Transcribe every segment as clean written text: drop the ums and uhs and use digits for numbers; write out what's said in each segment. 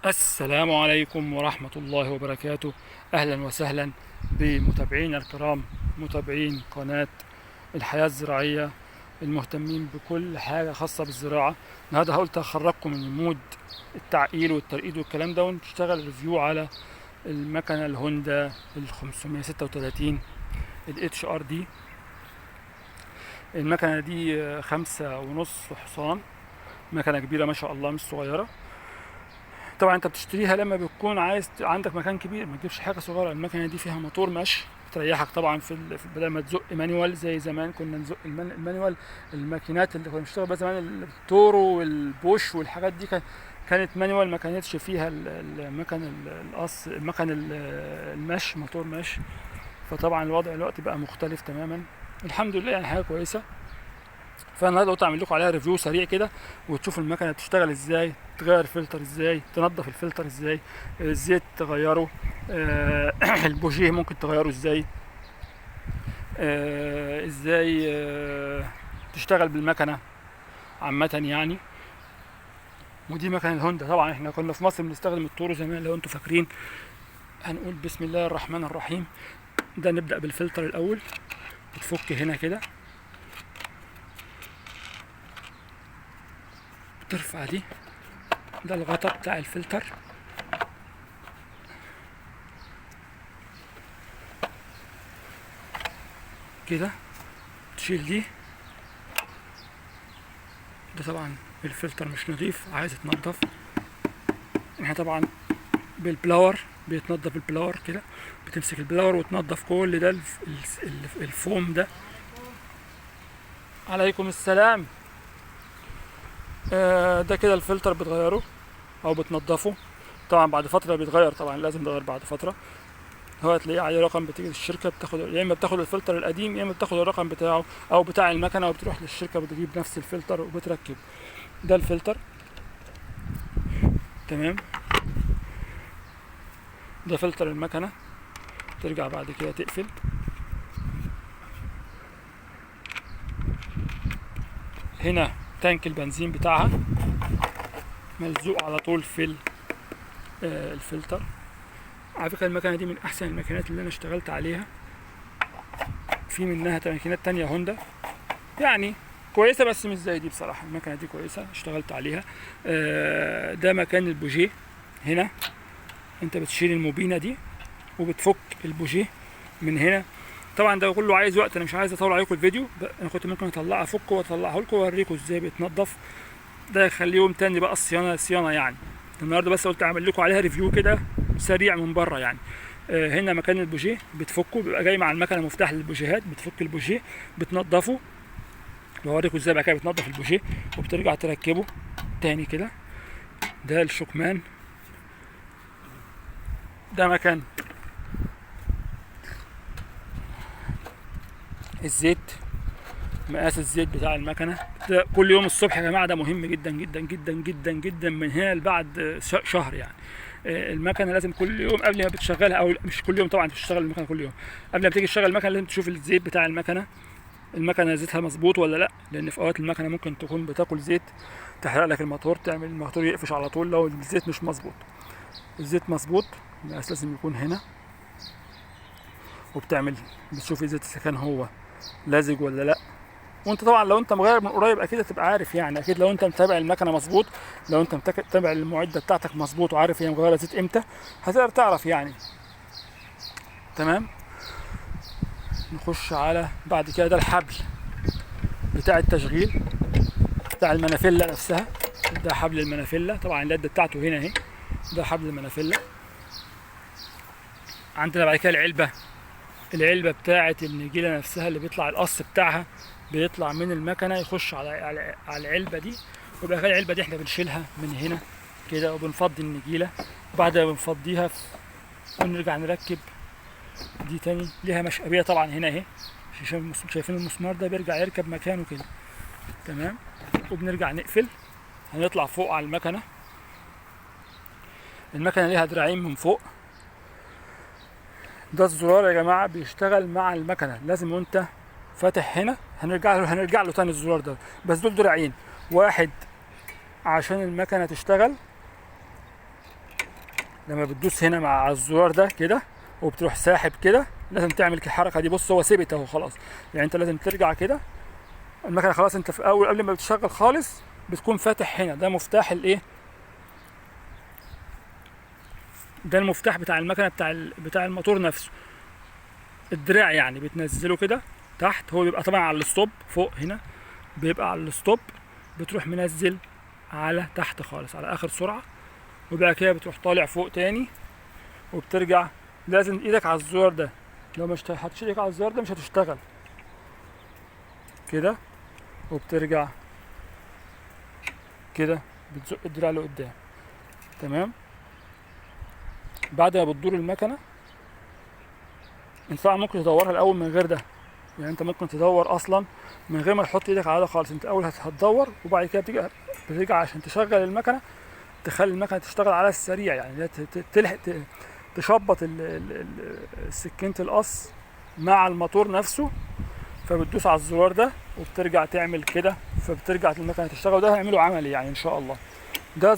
السلام عليكم ورحمة الله وبركاته. أهلا وسهلا بمتابعينا الكرام، متابعين قناة الحياة الزراعية المهتمين بكل حاجة خاصة بالزراعة. النهاردة قلت أخرجكم من المود التعقيل والترقيد والكلام ده، ونشتغل ريفيو على المكنة الهوندا ال 536 ال HRD. المكنة دي 5.5 حصان، مكنة كبيرة ما شاء الله، مش صغيرة. طبعا انت بتشتريها لما بتكون عايز عندك مكان كبير، ما تجيبش حاجه صغيره. المكنه دي فيها موتور مشي تريحك طبعا بدل ما تزق مانيوال زي زمان كنا نزق المانيوال. الماكينات اللي كنا بنشتغل بها زمان، التورو والبوش والحاجات دي كانت مانيوال، ما كانتش فيها المكن المشي، موتور مشي. فطبعا الوضع دلوقتي بقى مختلف تماما، الحمد لله، يعني حاجه كويسه. فالنهارده قلت اعمل لكم عليها ريفيو سريع كده، وتشوفوا المكنه بتشتغل ازاي، تغير الفلتر ازاي، تنظف الفلتر ازاي، الزيت تغيره، البوجيه ممكن تغيره ازاي، ازاي تشتغل بالمكنه عامه يعني. ودي مكنه الهوندا. طبعا احنا كنا في مصر بنستخدم التورو زمان لو انتم فاكرين. هنقول بسم الله الرحمن الرحيم. ده نبدا بالفلتر الاول. بتفك هنا كده، بترفع دي، ده الغطا بتاع الفلتر كده، تشيل دي. ده طبعا الفلتر مش نظيف، عايز يتنضف. احنا طبعا بالبلاور بيتنضف بالبلاور كده، بتمسك البلاور وتنضف كل ده الفوم ده. عليكم السلام. ده كده الفلتر بتغيره او بتنضفه. طبعا بعد فتره بيتغير، طبعا لازم يتغير بعد فتره. هو هتلاقيه عليه رقم، بتيجي الشركه بتاخد، يا اما بتاخد الفلتر القديم يا اما بتاخد الرقم بتاعه او بتاع المكنه، وبتروح للشركه بتجيب نفس الفلتر وبتركب. ده الفلتر تمام. ده فلتر المكنه. ترجع بعد كده تقفل. هنا تانك البنزين بتاعها ملزوق على طول في الفلتر. على فكره المكنه دي من احسن الماكينات اللي انا اشتغلت عليها. في منها ماكينات تانية هوندا يعني كويسه، بس مش زي دي بصراحه. المكنه دي كويسه، اشتغلت عليها. ده مكان البوجيه. هنا انت بتشيل الموبينه دي وبتفك البوجيه من هنا. طبعا ده كله عايز وقت، انا مش عايز اطول عليكم الفيديو. انا كنت ممكن افكه واطلعه لكم واوريكم ازاي بيتنضف. ده يخليه يوم تاني بقى، الصيانه يعني. النهارده بس قلت اعمل لكم عليها ريفيو كده سريع من بره يعني. هنا مكان البوجيه بتفكه، بيبقى جاي مع المكنه مفتاح للبوجيهات. بتفك البوجيه، بتنضفه، بوريكم ازاي بقى كده بتنضف البوجيه، وبترجع تركبه تاني كده. ده الشكمان. ده مكان الزيت، مقاس الزيت بتاع المكنه. ده كل يوم الصبح يا جماعه، ده مهم جدا جدا جدا جدا جدا من هنا لبعد شهر يعني. المكنه لازم كل يوم قبل ما بتشغلها، او مش كل يوم طبعا، بتشتغل المكنه كل يوم. قبل ما تيجي تشغل المكنه لازم تشوف الزيت بتاع المكنه. المكنه زيتها مظبوط ولا لا، لان في اوقات المكنه ممكن تكون بتاكل زيت، تحرق لك الموتور، تعمل الموتور يقفش على طول لو الزيت مش مظبوط. الزيت مظبوط، المقاس لازم يكون هنا. وبتعمل بتشوف الزيت اذا كان هو لازج ولا لا. وانت طبعا لو انت مغير من قريب اكيد هتبقى عارف يعني. اكيد لو انت متابع المكنه مظبوط، لو انت متابع المعده بتاعتك مظبوط وعارف هي مغيره زيت امتى، هتقدر تعرف يعني. تمام. نخش على بعد كده. ده الحبل بتاع التشغيل بتاع المنافله نفسها. ده حبل المنافله، طبعا اللده بتاعته هنا اهي. ده حبل المنافله. عندنا بعد كده العلبه بتاعه النجيله نفسها، اللي بيطلع القص بتاعها، بيطلع من المكنه يخش على العلبه دي. ويبقى العلبه دي احنا بنشيلها من هنا كده، وبنفضي النجيله. وبعد ما بنفضيها ونرجع نركب دي تاني. ليها مشقبيه طبعا هنا اهي. شايفين المسمار ده بيرجع يركب مكانه كده. تمام. وبنرجع نقفل. هنطلع فوق على المكنه. المكنه ليها دراعين من فوق. ده الزرار يا جماعه بيشتغل مع المكنه، لازم وانت فاتح هنا، هنرجع له تاني الزرار ده. بس دول دراعين، واحد عشان المكنه تشتغل، لما بتدوس هنا مع الزرار ده كده وبتروح ساحب كده، لازم تعمل الحركه دي. بص هو ثبت اهو خلاص، يعني انت لازم ترجع كده. المكنه خلاص انت في اول قبل ما بتشغل خالص بتكون فاتح هنا، ده مفتاح الايه، ده المفتاح بتاع المكنه بتاع الموتور نفسه، الدراع يعني بتنزله كده تحت. هو بيبقى طبعا على الستوب فوق هنا، بيبقى على الستوب، بتروح منزل على تحت خالص على اخر سرعه، وبعد كده بتروح طالع فوق تاني وبترجع. لازم ايدك على الزرار ده، لو مش هتشيل ايدك على الزرار ده مش هتشتغل كده. وبترجع كده بتزق الدراع لقدام. تمام. بعد ما بتدور المكنه انت طبعا ممكن تدورها الاول من غير ده، يعني انت ممكن تدور اصلا من غير ما تحط ايدك على ده خالص. انت اول هتدور وبعد كده بترجع عشان تشغل المكنه، تخلي المكنه تشتغل على السريع، يعني تلحق تشبط سكينه القص مع الموتور نفسه. فبتدوس على الزرار ده وبترجع تعمل كده، فبترجع المكنه تشتغل. وده هيعمله عملي يعني ان شاء الله. ده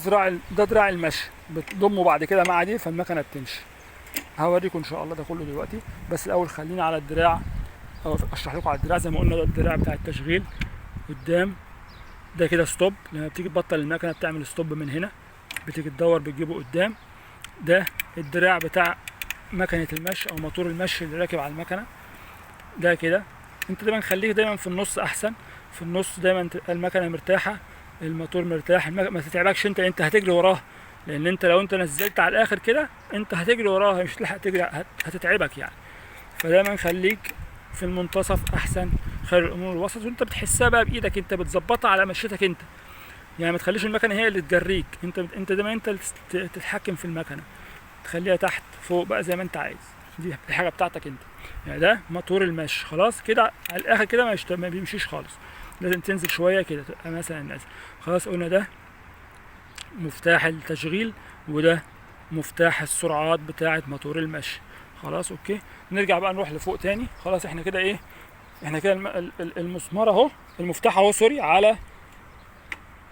دراع المشي، بتضمه بعد كده مع دي فالمكنه بتمشي. هوريكم ان شاء الله ده كله دلوقتي، بس الاول خلينا على الدراع او اشرح لكم على الدراع. زي ما قلنا ده الدراع بتاع التشغيل قدام، ده كده ستوب. لما بتيجي تبطل المكنه بتعمل ستوب من هنا، بتيجي تدور بتجيبه قدام. ده الدراع بتاع مكنه المشي او موتور المشي اللي راكب على المكنه. ده كده انت دايما خليك دايما في النص احسن، في النص دايما تبقى المكنه مرتاحه، الموتور مرتاح، ما تتعبكش انت هتجري وراه، لان انت لو انت نزلت على الاخر كده انت هتجري وراها مش هتلحق تجري، هتتعبك يعني. فدايما خليك في المنتصف احسن، خير الامور الوسط. وانت بتحسها بقى بايدك، انت بتظبطها على مشيتك انت، يعني ما تخليش المكنه هي اللي تجريك، انت دايما انت اللي تتحكم في المكنه، تخليها تحت فوق بقى زي ما انت عايز. دي حاجه بتاعتك انت. يعني ده موتور المشي خلاص كده على الاخر كده ما بيمشيش خالص، لازم تنزل شويه كده تبقى مثلا نازل خلاص. قلنا ده مفتاح التشغيل وده مفتاح السرعات بتاعه موتور المشي. خلاص اوكي. نرجع بقى نروح لفوق تاني. خلاص احنا كده ايه، احنا كده المسمار اهو، المفتاح اهو سوري على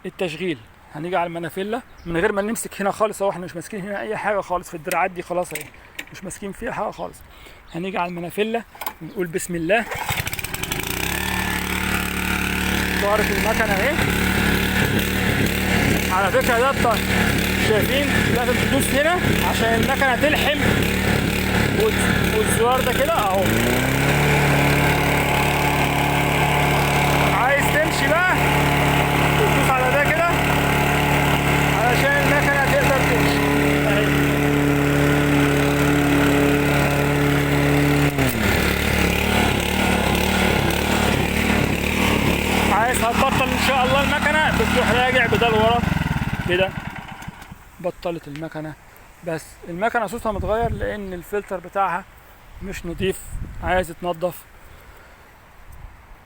التشغيل. هنيجي على المنافله من غير ما نمسك هنا خالص اهو، احنا مش ماسكين هنا اي حاجه خالص في الدراعات دي خلاص اهي، مش ماسكين فيها حاجه خالص. هنيجي على المنافله ونقول بسم الله. ظهرت المكنه اهي. على فكره ده شايفين لازم تدوس هنا عشان المكنه تلحم، والزرار ده كده اهو. عايز تمشي بقى تدوس على ده كده علشان المكنه تقدر تمشي اهي. عايز هتبطل ان شاء الله المكنه بتروح راجع بدال ورا كده. بطلت المكنه، بس المكنه صوتها متغير لان الفلتر بتاعها مش نضيف، عايز يتنضف.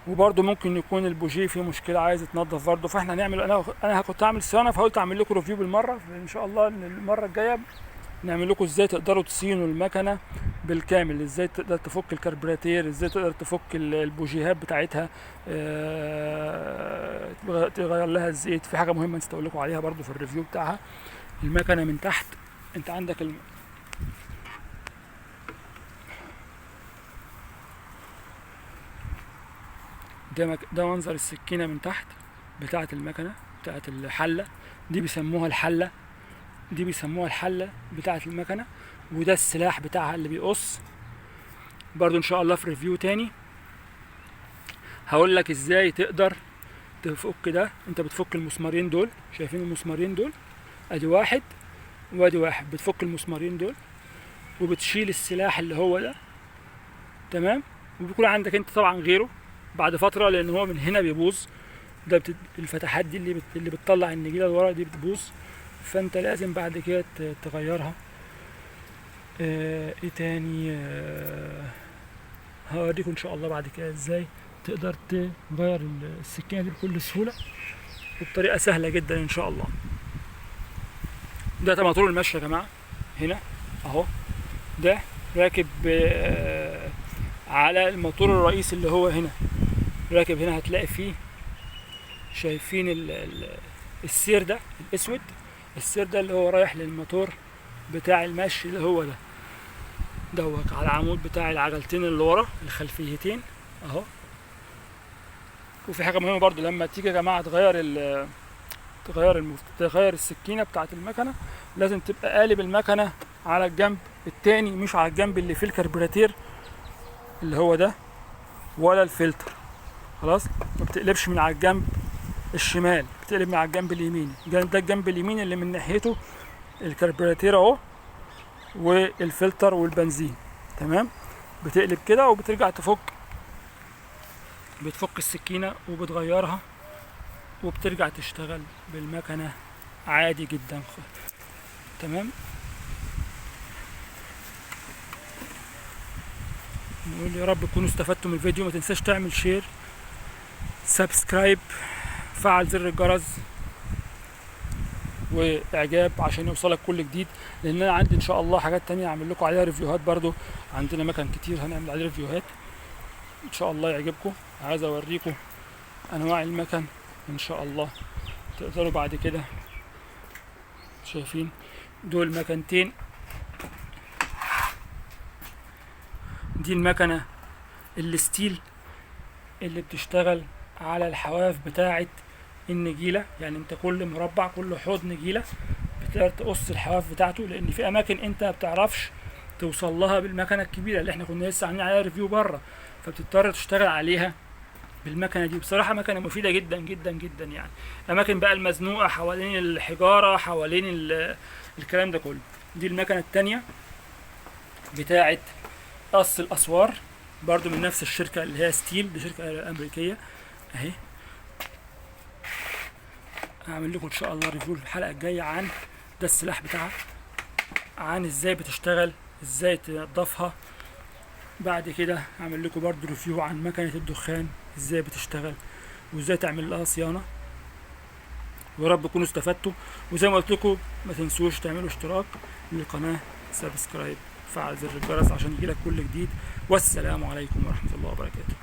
وبرده ممكن يكون البوجيه فيه مشكله عايز يتنضف برده. فاحنا هنعمل، انا كنت هعمل صيانه فقلت اعمل لكم ريفيو بالمره ان شاء الله. المره الجايه نعمل لكم ازاي تقدروا تصينوا المكنه بالكامل، ازاي تقدر تفك الكربوراتير، ازاي تقدر تفك البوجيهات بتاعتها، تغير لها الزيت. في حاجه مهمه نسيت اقول لكم عليها برده في الريفيو بتاعها. المكنه من تحت انت عندك ده منظر السكينه من تحت بتاعه المكنه بتاعه الحله دي، بيسموها الحله بتاعه المكنه. وده السلاح بتاعها اللي بيقص. برضو ان شاء الله في ريفيو تاني هقول لك ازاي تقدر تفك ده. انت بتفك المسمارين دول، شايفين المسمارين دول؟ ادي واحد وادي واحد. بتفك المسمارين دول وبتشيل السلاح اللي هو ده، تمام. وبيكون عندك انت طبعا غيره بعد فتره لان هو من هنا بيبوظ. ده الفتحات دي اللي بتطلع النجيله اللي ورا دي بتبوظ، فانت لازم بعد كده تغيرها. ايه تاني؟ هوريكم ان شاء الله بعد كده ازاي تقدر تغير السكينه دي بكل سهوله وبطريقه سهله جدا ان شاء الله. ده موتور المشي يا جماعه هنا اهو، ده راكب على الموتور الرئيسي اللي هو هنا راكب. هنا هتلاقي فيه، شايفين السير ده الاسود، السير ده اللي هو رايح للموتور بتاع المشي اللي هو ده دوت على العمود بتاع العجلتين اللي ورا الخلفيتين اهو. وفي حاجه مهمه برضو لما تيجي يا جماعه تغير السكينه بتاعه المكنه، لازم تبقى قالب المكنه على الجنب التاني، مش على الجنب اللي فيه الكربوراتير اللي هو ده ولا الفلتر. خلاص، ما بتقلبش من على الجنب الشمال، بتقلب من على الجنب اليميني. ده الجنب اليمين اللي من ناحيته الكربوراتير اهو والفلتر والبنزين. تمام، بتقلب كده وبترجع بتفك السكينة وبتغيرها وبترجع تشتغل بالمكنة عادي جدا. تمام، نقول يا رب تكونوا استفدتوا من الفيديو. ما تنساش تعمل شير، سبسكرايب، فعل زر الجرس واعجاب عشان يوصلك كل جديد، لان انا عندي ان شاء الله حاجات تانية اعمل لكم عليها ريفيوهات. برضو عندنا مكان كتير هنعمل عليه ريفيوهات ان شاء الله يعجبكم. عايز اوريكم انواع المكن ان شاء الله، تقدروا بعد كده. شايفين دول مكنتين، دي المكنة الستيل اللي بتشتغل على الحواف بتاعة النجيلة. يعني انت كل مربع، كل حوض نجيلة بتقدر تقص الحواف بتاعته، لان في اماكن انت ما بتعرفش توصل لها بالمكنة الكبيرة اللي احنا كنا لسه عاملين عليها ريفيو بره، فبتضطر تشتغل عليها بالمكنة دي. بصراحة مكنة مفيدة جدا جدا جدا. يعني اماكن بقى المزنوقة حوالين الحجارة، حوالين الكلام ده كله. دي المكنة التانية بتاعة قص الاسوار، برضو من نفس الشركة اللي هي ستيل، دي شركة امريكية اهي. هعمل لكم ان شاء الله ريفيو الحلقة الجاية عن ده السلاح بتاعها، عن ازاي بتشتغل، ازاي تنضفها. بعد كده هعمل لكم برضو ريفيو عن مكنة الدخان ازاي بتشتغل وازاي تعمل لها صيانة. ويا رب تكونوا استفدتوا، وزي ما قلت لكم ما تنسوش تعملوا اشتراك للقناة، سبسكرايب، فعل زر الجرس عشان يجيلك كل جديد. والسلام عليكم ورحمة الله وبركاته.